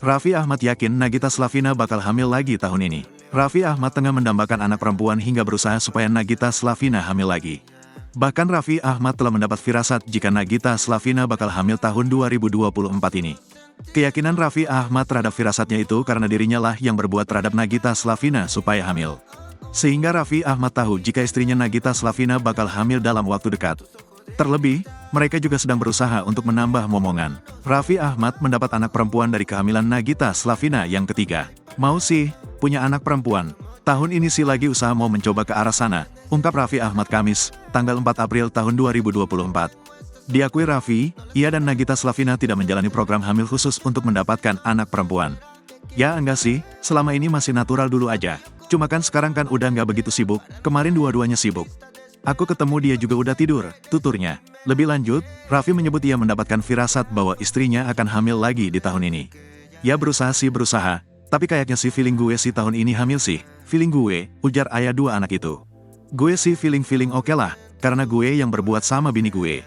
Raffi Ahmad yakin Nagita Slavina bakal hamil lagi tahun ini. Raffi Ahmad tengah mendambakan anak perempuan hingga berusaha supaya Nagita Slavina hamil lagi. Bahkan Raffi Ahmad telah mendapat firasat jika Nagita Slavina bakal hamil tahun 2024 ini. Keyakinan Raffi Ahmad terhadap firasatnya itu karena dirinya lah yang berbuat terhadap Nagita Slavina supaya hamil. Sehingga Raffi Ahmad tahu jika istrinya Nagita Slavina bakal hamil dalam waktu dekat. Terlebih, mereka juga sedang berusaha untuk menambah momongan. Raffi Ahmad mendapat anak perempuan dari kehamilan Nagita Slavina yang ketiga. Mau sih, punya anak perempuan. Tahun ini sih lagi usaha mau mencoba ke arah sana, ungkap Raffi Ahmad Kamis, tanggal 4 April tahun 2024. Diakui Raffi, ia dan Nagita Slavina tidak menjalani program hamil khusus untuk mendapatkan anak perempuan. Ya enggak sih, selama ini masih natural dulu aja. Cuma kan sekarang kan udah nggak begitu sibuk, kemarin dua-duanya sibuk. Aku ketemu dia juga udah tidur, tuturnya. Lebih lanjut, Raffi menyebut ia mendapatkan firasat bahwa istrinya akan hamil lagi di tahun ini. Ya berusaha sih berusaha, tapi kayaknya sih feeling gue sih tahun ini hamil sih. Feeling gue, ujar ayah dua anak itu. Gue sih feeling oke lah, karena gue yang berbuat sama bini gue.